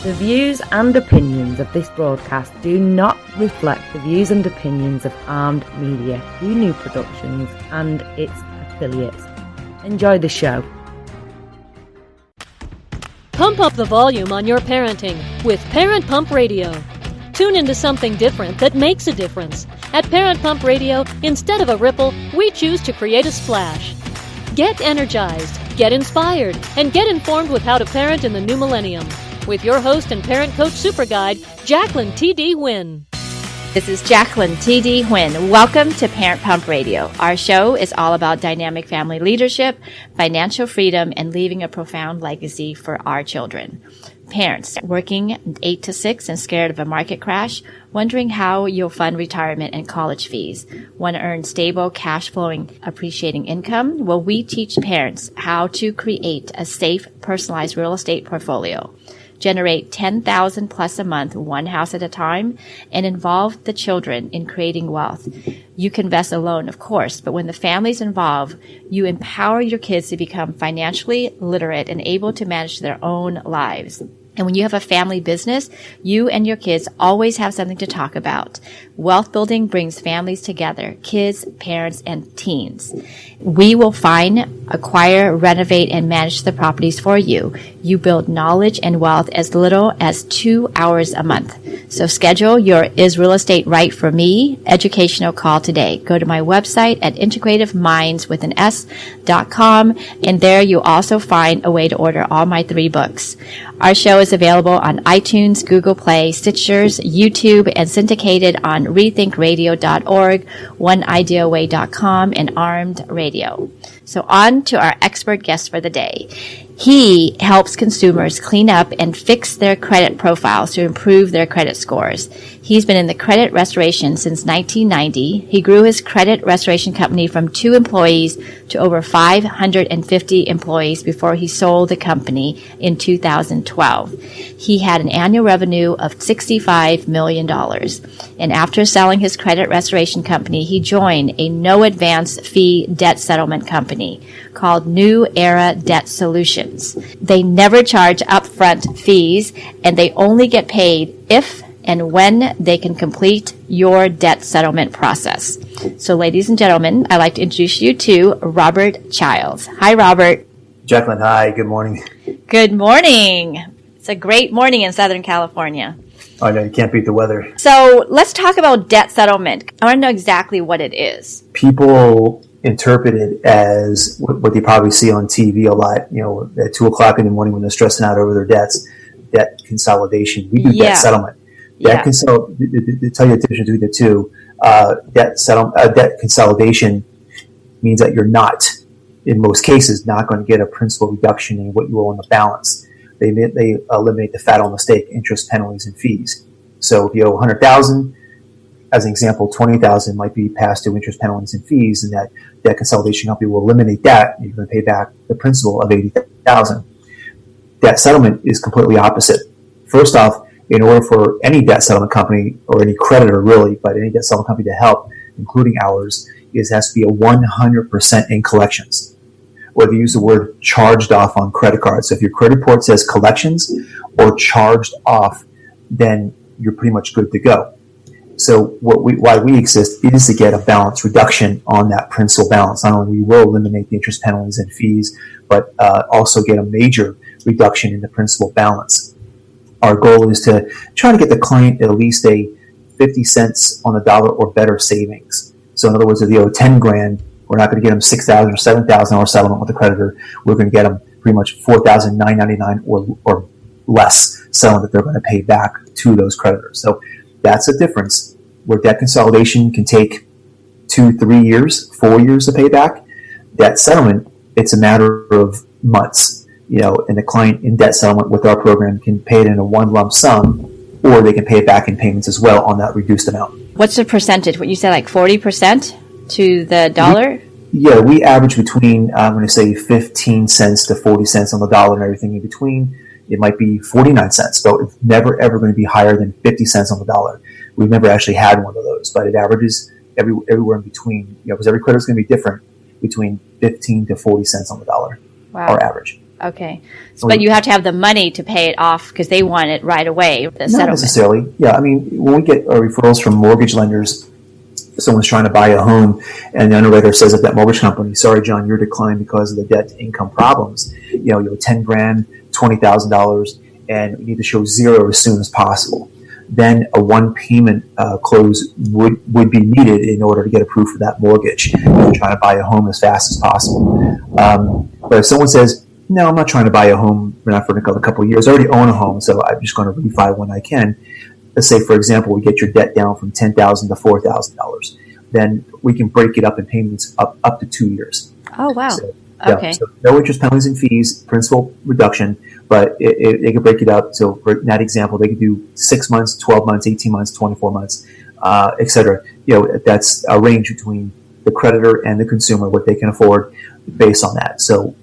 The views and opinions of this broadcast do not reflect the views and opinions of Armed Media, New Productions, and its affiliates. Enjoy the show. Pump up the volume on your parenting with Parent Pump Radio. Tune into something different that makes a difference. At Parent Pump Radio, instead of a ripple, we choose to create a splash. Get energized, get inspired, and get informed with how to parent in the new millennium. With your host and parent coach super guide, Jacqueline T.D. Wynn. This is Jacqueline T.D. Wynn. Welcome to Parent Pump Radio. Our show is all about dynamic family leadership, financial freedom, and leaving a profound legacy for our children. Parents working 8 to 6 and scared of a market crash, wondering how you'll fund retirement and college fees, want to earn stable, cash-flowing, appreciating income? Well, we teach parents how to create a safe, personalized real estate portfolio. Generate $10,000 plus a month, one house at a time, and involve the children in creating wealth. You can invest alone, of course, but when the family's involved, you empower your kids to become financially literate and able to manage their own lives. And when you have a family business, you and your kids always have something to talk about. Wealth building brings families together, kids, parents, and teens. We will find, acquire, renovate, and manage the properties for you. You build knowledge and wealth as little as 2 hours a month. So schedule your Is Real Estate Right for Me educational call today. Go to my website at integrativeminds.com, and there you'll also find a way to order all my 3 books. Our show is available on iTunes, Google Play, Stitchers, YouTube, and syndicated on rethinkradio.org, oneideaway.com, and Armed Radio. So on to our expert guest for the day. He helps consumers clean up and fix their credit profiles to improve their credit scores. He's been in the credit restoration since 1990. He grew his credit restoration company from 2 employees to over 550 employees before he sold the company in 2012. He had an annual revenue of $65 million. And after selling his credit restoration company, he joined a no advance fee debt settlement company called New Era Debt Solutions. They never charge upfront fees, and they only get paid if and when they can complete your debt settlement process. So ladies and gentlemen, I'd like to introduce you to Robert Childs. Hi, Robert. Jacqueline, hi. Good morning. Good morning. It's a great morning in Southern California. I know, you can't beat the weather. So let's talk about debt settlement. I want to know exactly what it is. People interpret it as what they probably see on TV a lot, at 2 o'clock in the morning when they're stressing out over their debts, debt consolidation. We do debt settlement. To tell you the difference between the two, debt consolidation means that you're not, in most cases, not going to get a principal reduction in what you owe on the balance. They eliminate the fatal mistake, interest, penalties, and fees. So if you owe $100,000, as an example, $20,000 might be past due interest, penalties, and fees, and that debt consolidation company will eliminate that. You're going to pay back the principal of $80,000. Debt settlement is completely opposite. First off, in order for any debt settlement company, or any creditor really, but any debt settlement company to help, including ours, it has to be a 100% in collections. Or they use the word charged off on credit cards. So if your credit report says collections or charged off, then you're pretty much good to go. So why we exist is to get a balance reduction on that principal balance. Not only we will eliminate the interest, penalties, and fees, but also get a major reduction in the principal balance. Our goal is to try to get the client at least a 50 cents on the dollar or better savings. So in other words, if they owe $10,000, we're not going to get them $6,000 or $7,000 settlement with the creditor. We're going to get them pretty much $4,999 or less settlement that they're going to pay back to those creditors. So that's a difference where debt consolidation can take 2, 3 years, 4 years to pay back. Debt settlement, it's a matter of months. And the client in debt settlement with our program can pay it in a one lump sum, or they can pay it back in payments as well on that reduced amount. What's the percentage? What you said, like 40% to the dollar? We average between, I'm going to say 15 cents to 40 cents on the dollar and everything in between. It might be 49 cents, so it's never ever going to be higher than 50 cents on the dollar. We've never actually had one of those, but it averages everywhere in between, because every credit is going to be different, between 15 to 40 cents on the dollar, our average. Okay. But you have to have the money to pay it off because they want it right away, the Not settlement. necessarily. Yeah, I mean, when we get referrals from mortgage lenders, someone's trying to buy a home and the underwriter says at that mortgage company, sorry, John, you're declined because of the debt to income problems. You owe 10 grand, $20,000, and you need to show zero as soon as possible. Then a one payment close would be needed in order to get approved for that mortgage. You're trying to buy a home as fast as possible. But if someone says, no, I'm not trying to buy a home not for a couple of years. I already own a home, so I'm just going to refi when I can. Let's say, for example, we get your debt down from $10,000 to $4,000. Then we can break it up in payments up to 2 years. Oh, wow. So, okay. So no interest, penalties, and fees, principal reduction, but they could break it up. So for that example, they could do 6 months, 12 months, 18 months, 24 months, et cetera. That's a range between the creditor and the consumer, what they can afford based on that. So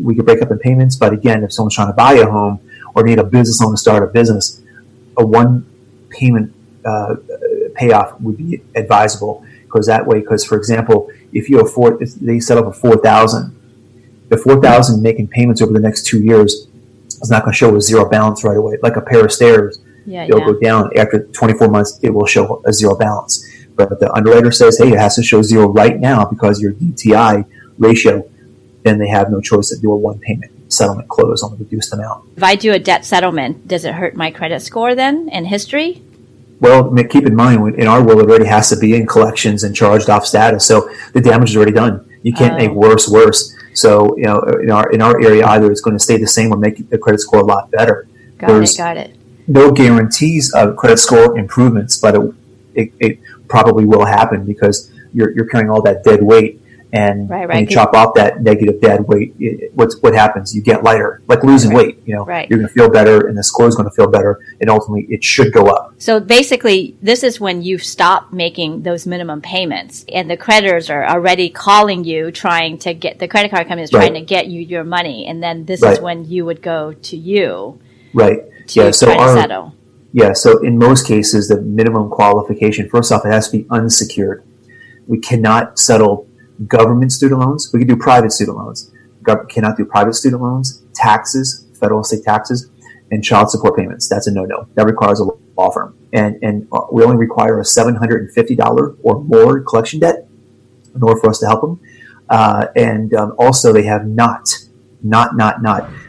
we could break up in payments, but again, if someone's trying to buy a home or need a business loan to start a business, a one payment payoff would be advisable because for example, if they set up for $4,000, the $4,000 making payments over the next 2 years is not going to show a zero balance right away. Like a pair of stairs, it'll go down after 24 months. It will show a zero balance. But if the underwriter says, hey, it has to show zero right now because your DTI ratio, then they have no choice to do a one payment settlement close on the reduced amount. If I do a debt settlement, does it hurt my credit score then and history? Well, keep in mind, in our world, it already has to be in collections and charged off status. So the damage is already done. You can't make worse. So, in our area, either it's going to stay the same or make the credit score a lot better. Got it. No guarantees of credit score improvements, but it probably will happen because you're carrying all that dead weight. And when you chop off that negative dead weight, what happens? You get lighter, like losing weight. You're going to feel better, and the score is going to feel better, and ultimately it should go up. So basically, this is when you stop making those minimum payments, and the creditors are already calling you, trying to get the credit card company is trying to get you your money, and then this is when you would go to you, to settle. Yeah. So in most cases, the minimum qualification, first off, it has to be unsecured. We cannot settle government student loans. We can do private student loans. Government cannot do private student loans, taxes, federal and state taxes, and child support payments. That's a no-no. That requires a law firm. And we only require a $750 or more collection debt in order for us to help them. Also, they have not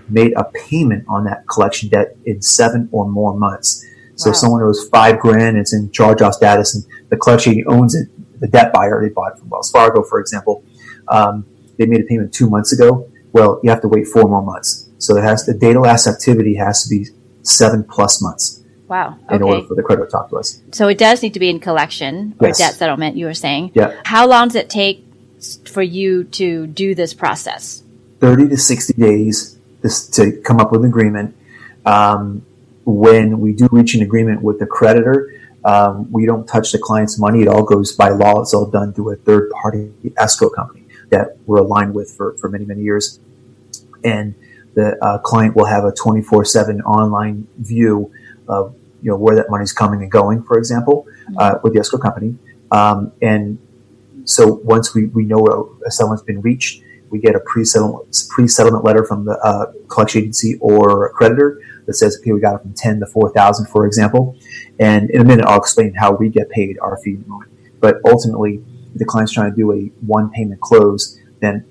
made a payment on that collection debt in 7 or more months. So if someone owes $5,000, it's in charge-off status, and the collection agent owns it. The debt buyer, they bought it from Wells Fargo, for example, they made a payment 2 months ago. Well, you have to wait 4 more months. So the data loss activity has to be 7+ months. Wow. Okay. In order for the creditor to talk to us. So it does need to be in collection or debt settlement, you were saying. Yeah. How long does it take for you to do this process? 30 to 60 days to come up with an agreement. When we do reach an agreement with the creditor, we don't touch the client's money. It all goes by law. It's all done through a third-party escrow company that we're aligned with for many, many years. And the client will have a 24/7 online view of where that money's coming and going, for example, with the escrow company. And so once we know a settlement's been reached, we get a pre-settlement letter from the collection agency or a creditor that says, okay, we got it from 10 to 4,000, for example. And in a minute, I'll explain how we get paid our fee in a moment. But ultimately, if the client's trying to do a one payment close, then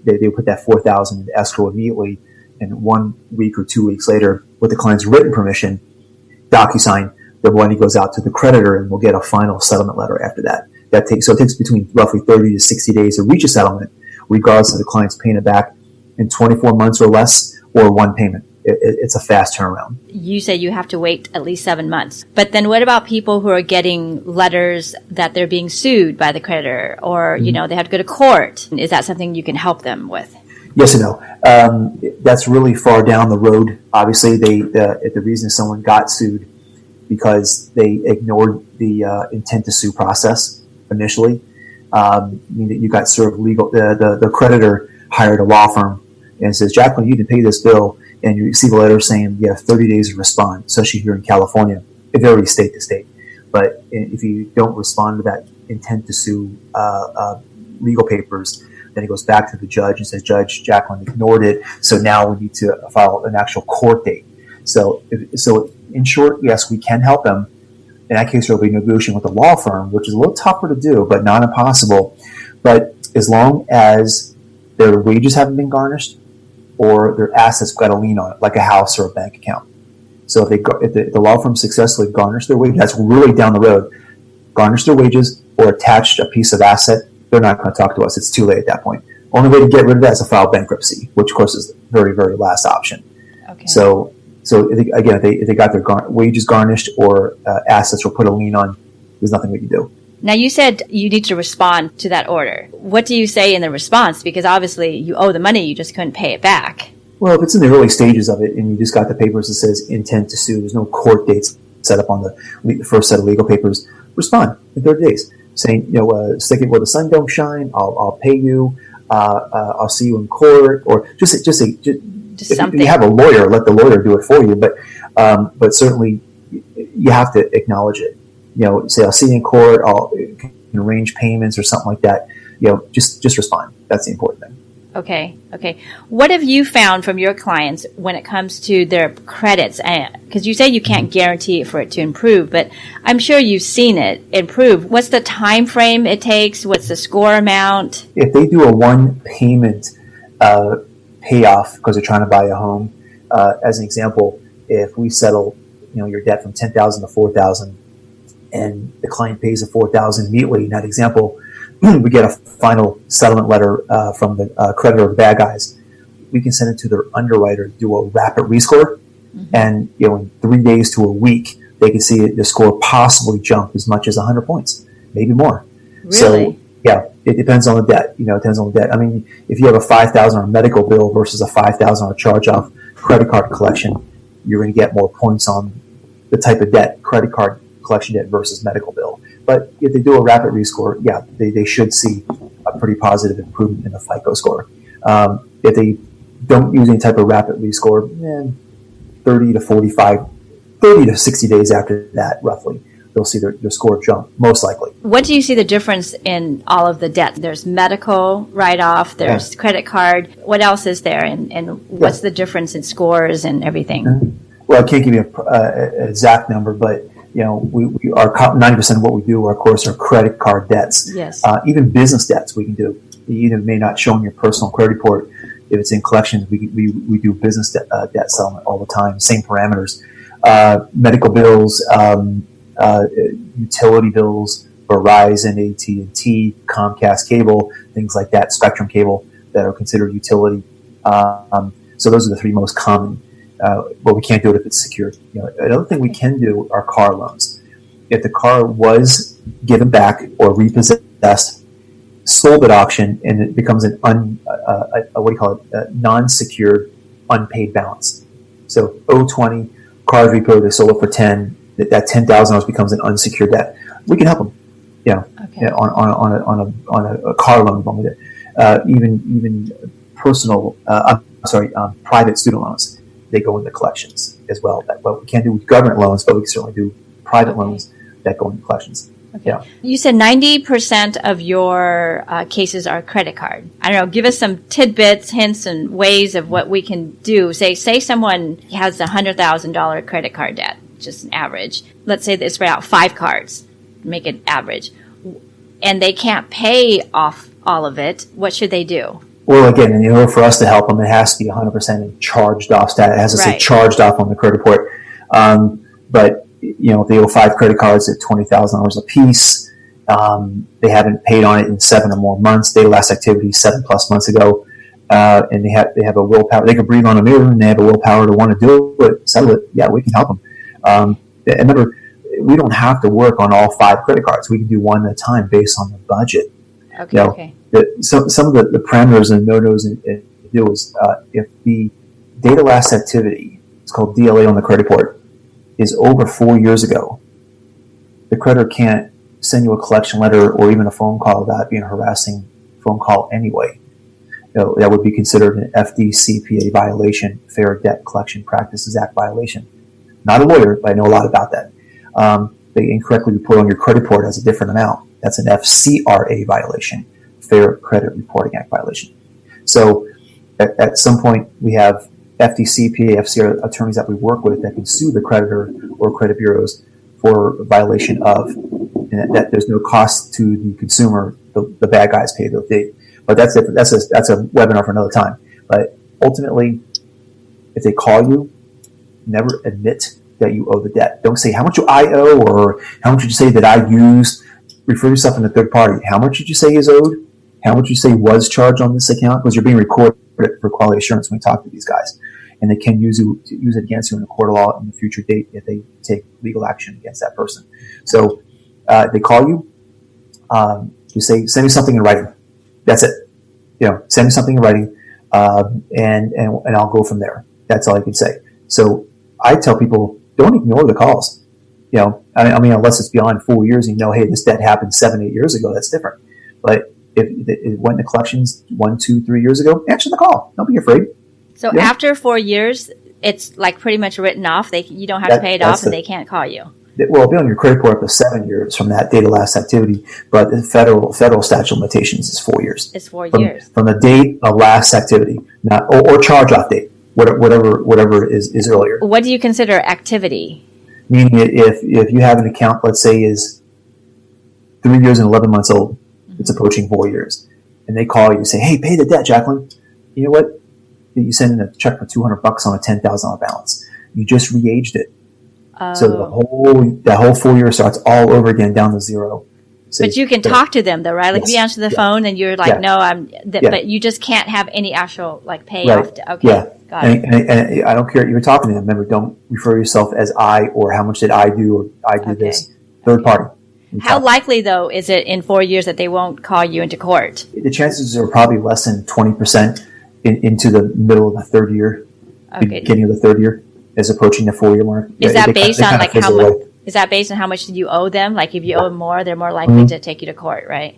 they put that 4,000 into escrow immediately. And 1 week or 2 weeks later, with the client's written permission, DocuSign, the money goes out to the creditor, and we'll get a final settlement letter after that. It takes between roughly 30 to 60 days to reach a settlement, regardless of the client's paying it back in 24 months or less, or one payment. It's a fast turnaround. You say you have to wait at least 7 months. But then what about people who are getting letters that they're being sued by the creditor, or, they have to go to court? Is that something you can help them with? Yes and no. That's really far down the road. Obviously, the reason someone got sued because they ignored the intent to sue process initially. You got served legal. The creditor hired a law firm and says, Jacqueline, you didn't pay this bill. And you receive a letter saying you have 30 days to respond, especially here in California. It varies state to state. But if you don't respond to that intent to sue legal papers, Then it goes back to the judge and says, Judge Jacqueline ignored it, so now we need to file an actual court date. So in short, yes, we can help them. In that case, we'll be negotiating with the law firm, which is a little tougher to do, but not impossible. But as long as their wages haven't been garnished or their assets got a lien on it, like a house or a bank account. So if the law firm successfully garnished their wages, that's really down the road, garnished their wages or attached a piece of asset, they're not going to talk to us. It's too late at that point. Only way to get rid of that is to file bankruptcy, which of course is the very, very last option. Okay. So if they got their wages garnished or assets or put a lien on, there's nothing we can do. Now, you said you need to respond to that order. What do you say in the response? Because obviously you owe the money, you just couldn't pay it back. Well, if it's in the early stages of it and you just got the papers that says intent to sue, there's no court dates set up on the first set of legal papers, respond in 30 days saying, stick it where the sun don't shine, I'll pay you, I'll see you in court, or just something. If you have a lawyer, let the lawyer do it for you, but certainly you have to acknowledge it. Say, I'll see you in court, I'll arrange payments or something like that. Just respond. That's the important thing. Okay. What have you found from your clients when it comes to their credits? Because you say you can't guarantee for it to improve, but I'm sure you've seen it improve. What's the time frame it takes? What's the score amount? If they do a one payment payoff because they're trying to buy a home, as an example, if we settle your debt from $10,000 to $4,000, and the client pays the $4,000 immediately, in that example, we get a final settlement letter from the creditor of the bad guys. We can send it to their underwriter to do a rapid rescore, and in 3 days to a week, they can see the score possibly jump as much as 100 points, maybe more. Really? So, yeah, it depends on the debt. It depends on the debt. I mean, if you have a $5,000 medical bill versus a $5,000 charge-off credit card collection, you're going to get more points on the type of debt, credit card collection debt versus medical bill. But if they do a rapid rescore, yeah, they should see a pretty positive improvement in the FICO score. If they don't use any type of rapid rescore, 30 to 60 days after that, roughly, they'll see their score jump, most likely. What do you see the difference in all of the debt? There's medical write-off, there's credit card. What else is there? And what's the difference in scores and everything? Well, I can't give you an exact number, but we are 90% of what we do, of course, are credit card debts. Yes. Even business debts we can do. You may not show in your personal credit report. If it's in collections, we do business debt settlement all the time. Same parameters. Medical bills, utility bills, Verizon, AT&T, Comcast cable, things like that, Spectrum cable that are considered utility. So those are the three most common. But we can't do it if it's secured. Another thing we can do are car loans. If the car was given back or repossessed, sold at auction, and it becomes a non-secured, unpaid balance. So 020, car repo, they sold it for 10. That $10,000 becomes an unsecured debt. We can help them. On a car loan, even personal. Private student loans. They go into collections as well. But we can't do government loans, but we can certainly do private loans that go into collections. Okay. Yeah. You said 90% of your cases are credit card. I don't know, give us some tidbits, hints, and ways of what we can do. Say someone has a $100,000 credit card debt, just an average. Let's say they spread out 5 cards, make it average, and they can't pay off all of it. What should they do? Well, again, in order for us to help them, it has to be 100% in charged off status. It has to say charged off on the credit report. But if they owe 5 credit cards at $20,000 a piece, they haven't paid on it in 7 or more months. They last activity 7+ months ago, and they have a willpower. They can breathe on a mirror, and they have a willpower to want to do it, settle it. Yeah, we can help them. Remember, we don't have to work on all 5 credit cards. We can do one at a time based on the budget. Okay. Some of the parameters and no-nos to do is if the data last activity, it's called DLA on the credit report, is over 4 years ago, the creditor can't send you a collection letter or even a phone call without being a harassing phone call anyway. That would be considered an FDCPA violation, Fair Debt Collection Practices Act violation. Not a lawyer, but I know a lot about that. They incorrectly report on your credit report as a different amount. That's an FCRA violation, Fair Credit Reporting Act violation. So at some point, we have FTC, PAFC attorneys that we work with that can sue the creditor or credit bureaus for violation of, and that there's no cost to the consumer. The bad guys pay the fee. But that's different. That's a webinar for another time. But ultimately, if they call you, never admit that you owe the debt. Don't say, how much do I owe, or how much did you say that I used? Refer to yourself in the third party. How much did you say is owed? How much did you say was charged on this account? Because you're being recorded for quality assurance when we talk to these guys. And they can use it against you in a court of law in the future date if they take legal action against that person. So they call you, you say, send me something in writing. That's it. Send me something in writing, and I'll go from there. That's all I can say. So I tell people, don't ignore the calls. I mean, unless it's beyond 4 years, and hey, this debt happened 7-8 years ago. That's different. But if it went into collections 1, 2, 3 years ago, answer the call. Don't be afraid. So after 4 years, it's like pretty much written off. You don't have to pay it off, and they can't call you. Well, it'll be on your credit report up to 7 years from that date of last activity, but the federal statute of limitations is 4 years. It's 4 years from the date of last activity, not or charge off date, whatever is earlier. What do you consider activity? Meaning, if you have an account, let's say, is 3 years and 11 months old, it's approaching 4 years, and they call you and say, "Hey, pay the debt, Jacqueline." You know what? You send in a check for $200 on a $10,000 balance. You just re-aged it. So that whole 4 year starts all over again down to zero. So but you can talk to them though, right? Like if you answer the phone and you're like, no, but you just can't have any actual like payoff. Right. Okay. Got it. And I don't care if you're talking to them. Remember, don't refer yourself as I, or how much did I do, or I did this. Third party. How likely though is it in 4 years that they won't call you into court? The chances are probably less than 20% into the middle of the third year, beginning of the third year. Is approaching the 4 year mark. Is that based on like how much? Is that based on how much you owe them? Like if you owe them more, they're more likely to take you to court, right?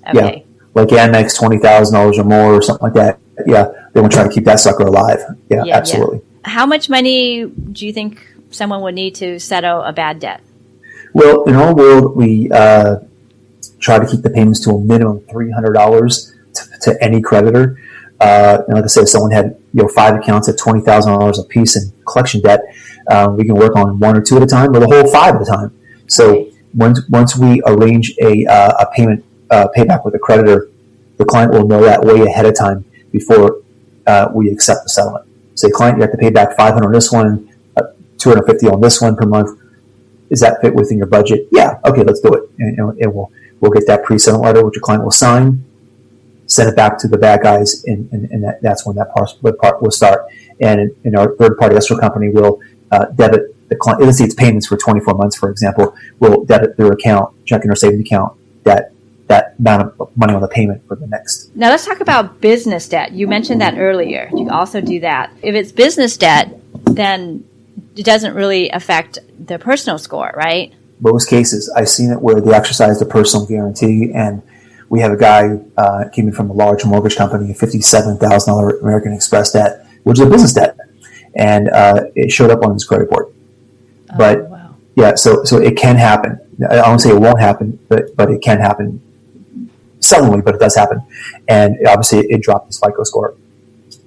Okay. Yeah, like Amex, $20,000 or more, or something like that. Yeah, they want to try to keep that sucker alive. Yeah, absolutely. Yeah. How much money do you think someone would need to settle a bad debt? Well, in our world, we try to keep the payments to a minimum $300 to any creditor. And like I said, if someone had 5 accounts at $20,000 a piece in collection debt, we can work on 1 or 2 at a time, or the whole 5 at a time. So once we arrange a payment payback with a creditor, the client will know that way ahead of time before we accept the settlement. Say, client, you have to pay back $500 on this one, $250 on this one per month. Does that fit within your budget? Yeah. Okay, let's do it. And we'll get that pre-settlement letter, which your client will sign. Send it back to the bad guys, and that's when that part will start. And in our third-party escrow company will debit the client. Let's say it's payments for 24 months, for example. We'll debit their account, checking or savings account, that amount of money on the payment for the next. Now let's talk about business debt. You mentioned that earlier. You also do that. If it's business debt, then it doesn't really affect the personal score, right? Most cases, I've seen it where they exercise the personal guarantee, and we have a guy who came in from a large mortgage company, a $57,000 American Express debt, which is a business debt, and it showed up on his credit report. But yeah, so it can happen. I don't say it won't happen, but it can happen seldomly, but it does happen, and obviously it dropped his FICO score.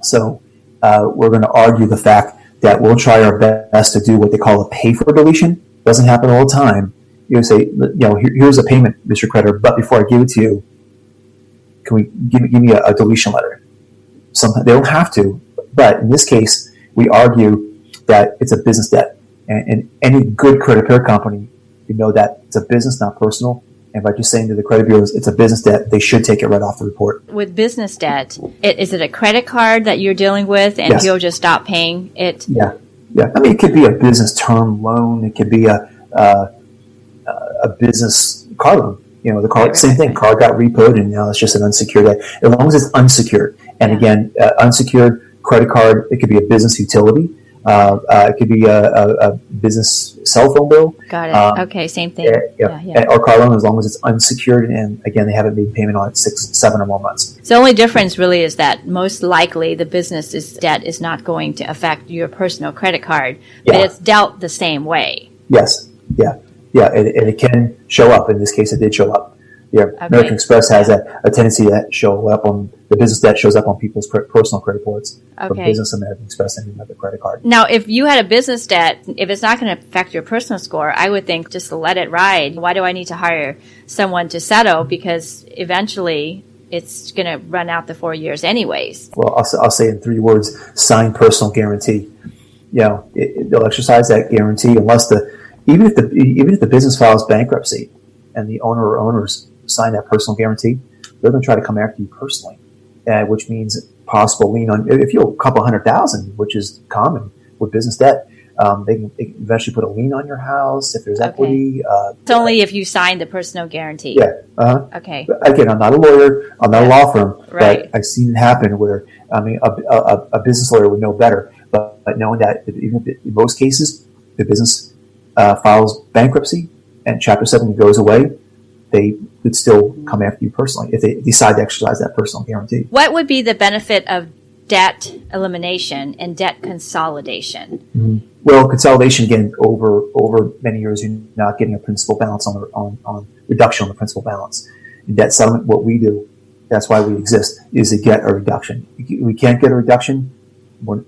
So we're going to argue the fact that we'll try our best to do what they call a pay for deletion. Doesn't happen all the time. You say, here's a payment, Mr. Creditor, but before I give it to you, can we give me a deletion letter? Sometimes they don't have to, but in this case, we argue that it's a business debt, and any good credit repair company, that it's a business, not personal. And by just saying to the credit bureaus, it's a business debt, they should take it right off the report. With business debt, is it a credit card that you're dealing with, and you'll just stop paying it? Yeah. I mean, it could be a business term loan. It could be a business car loan. The car, same thing. Car got repoed, and now it's just an unsecured debt. As long as it's unsecured, and again, unsecured credit card, it could be a business utility. It could be a business cell phone bill. Got it. Okay, same thing. Or car loan, as long as it's unsecured, and again, they haven't made payment on it 6, 7 or more months. So the only difference really is that most likely the business debt is not going to affect your personal credit card, but it's dealt the same way. Yes. Yeah. And it can show up. In this case, it did show up. Yeah, American Express has a tendency to show up on the business debt shows up on people's personal credit reports for business American Express and another credit card. Now, if you had a business debt, if it's not going to affect your personal score, I would think just let it ride. Why do I need to hire someone to settle? Because eventually it's going to run out the 4 years anyways. Well, I'll say in 3 words: signed personal guarantee. They'll exercise that guarantee unless even if the business files bankruptcy and the owner or owners sign that personal guarantee, they're going to try to come after you personally, which means possible lien on. If you owe a couple $100,000, which is common with business debt, they can eventually put a lien on your house if there's equity. It's only if you sign the personal guarantee. Yeah. Okay. But again, I'm not a lawyer. I'm not a law firm. Right. But I've seen it happen where a business lawyer would know better, but knowing that even if in most cases the business files bankruptcy and Chapter 7 goes away, they could still come after you personally if they decide to exercise that personal guarantee. What would be the benefit of debt elimination and debt consolidation? Mm-hmm. Well, consolidation, again, over many years, you're not getting a principal balance on reduction on the principal balance. In debt settlement, what we do, that's why we exist, is to get a reduction. We can't get a reduction when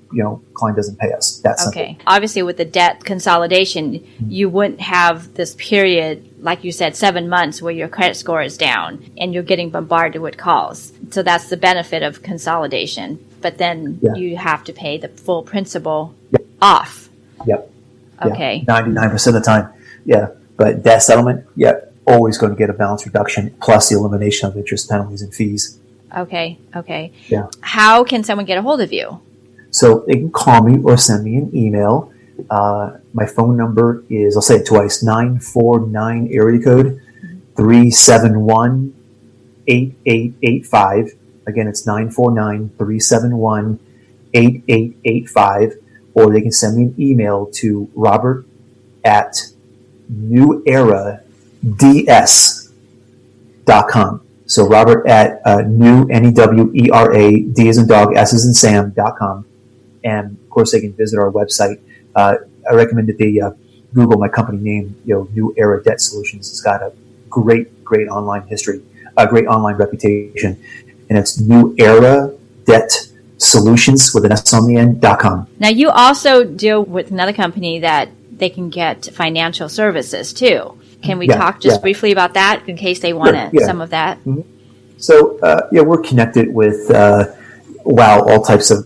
client doesn't pay us. That's okay. Simple. Obviously, with the debt consolidation, you wouldn't have this period, like you said, 7 months where your credit score is down and you're getting bombarded with calls. So that's the benefit of consolidation. But then you have to pay the full principal off. Yep. Okay. 99% of the time. Yeah. But debt settlement, always going to get a balance reduction plus the elimination of interest, penalties, and fees. Okay. Yeah. How can someone get a hold of you? So they can call me or send me an email. My phone number is, I'll say it twice, 949 area code 371-8885. Again, it's 949-371-8885. Or they can send me an email to robert@newerads.com. So Robert at NEWERA, D as in dog, S as in Sam.com. And of course, they can visit our website. I recommend that they Google my company name, New Era Debt Solutions. It's got a great online history, a great online reputation, and it's New Era Debt Solutions with an S on the end.com. Now, you also deal with another company that they can get financial services too. Can we talk just briefly about that in case they want some of that? Mm-hmm. So, we're connected with all types of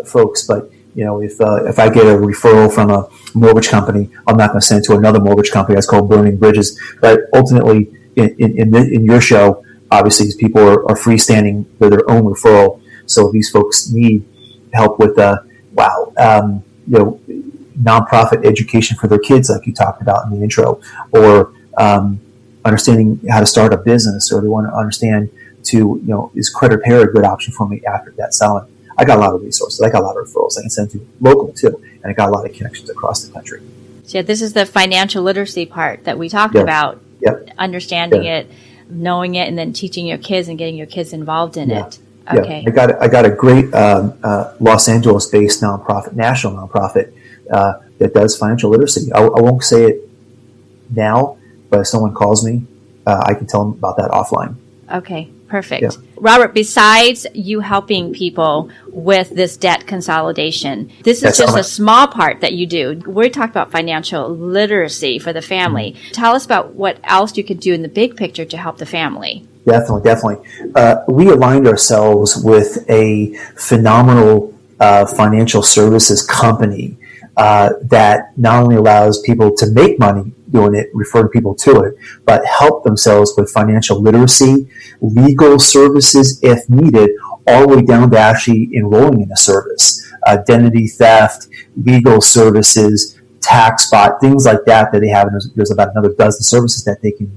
folks, but if I get a referral from a mortgage company, I'm not going to send it to another mortgage company. That's called burning bridges. But ultimately, in your show, obviously, these people are freestanding for their own referral. So these folks need help with nonprofit education for their kids, like you talked about in the intro, or understanding how to start a business, or they want to understand is credit repair a good option for me after that selling? I got a lot of resources. I got a lot of referrals I can send to local too, and I got a lot of connections across the country. So this is the financial literacy part that we talked about. Yep. Understanding it, knowing it, and then teaching your kids and getting your kids involved in it. Okay. Yeah. I got a great Los Angeles-based national nonprofit that does financial literacy. I won't say it now, but if someone calls me, I can tell them about that offline. Okay, perfect. Yeah. Robert, besides you helping people with this debt consolidation, this is just a small part that you do. We're talking about financial literacy for the family. Mm-hmm. Tell us about what else you could do in the big picture to help the family. Definitely. We aligned ourselves with a phenomenal financial services company that not only allows people to make money doing it, refer people to it, but help themselves with financial literacy, legal services if needed, all the way down to actually enrolling in a service, identity theft, legal services, tax bot, things like that they have. And there's about another dozen services that they can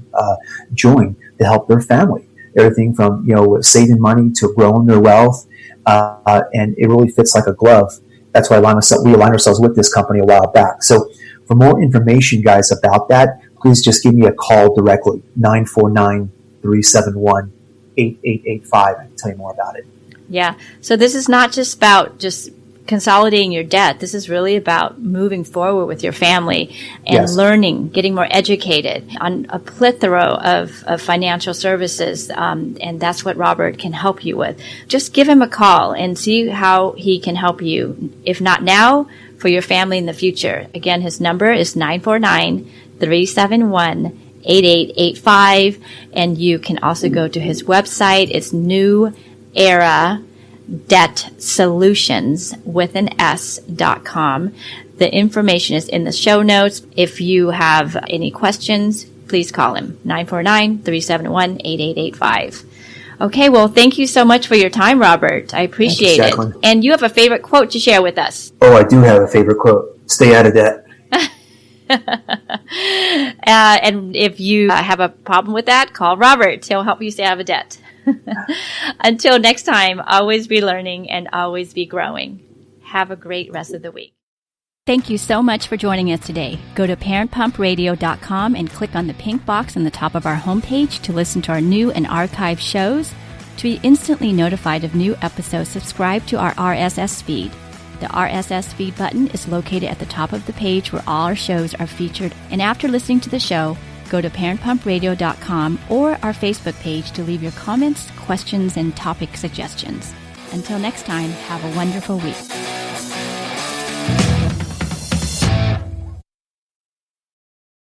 join to help their family. Everything from saving money to growing their wealth, and it really fits like a glove. That's why we aligned ourselves with this company a while back. So for more information, guys, about that, please just give me a call directly, 949-371-8885. I can tell you more about it. Yeah. So this is not just about just consolidating your debt. This is really about moving forward with your family and learning, getting more educated on a plethora of financial services. And that's what Robert can help you with. Just give him a call and see how he can help you. If not now, for your family in the future. Again, his number is 949-371-8885. And you can also go to his website. It's New Era Debt Solutions with an S.com. The information is in the show notes. If you have any questions, please call him 949-371-8885. Okay, well, thank you so much for your time, Robert. I appreciate it. And you have a favorite quote to share with us. Oh, I do have a favorite quote. Stay out of debt. And if you have a problem with that, call Robert. He'll help you stay out of debt. Until next time, always be learning and always be growing. Have a great rest of the week. Thank you so much for joining us today. Go to parentpumpradio.com and click on the pink box on the top of our homepage to listen to our new and archived shows. To be instantly notified of new episodes, subscribe to our RSS feed. The RSS feed button is located at the top of the page where all our shows are featured. And after listening to the show, go to parentpumpradio.com or our Facebook page to leave your comments, questions, and topic suggestions. Until next time, have a wonderful week.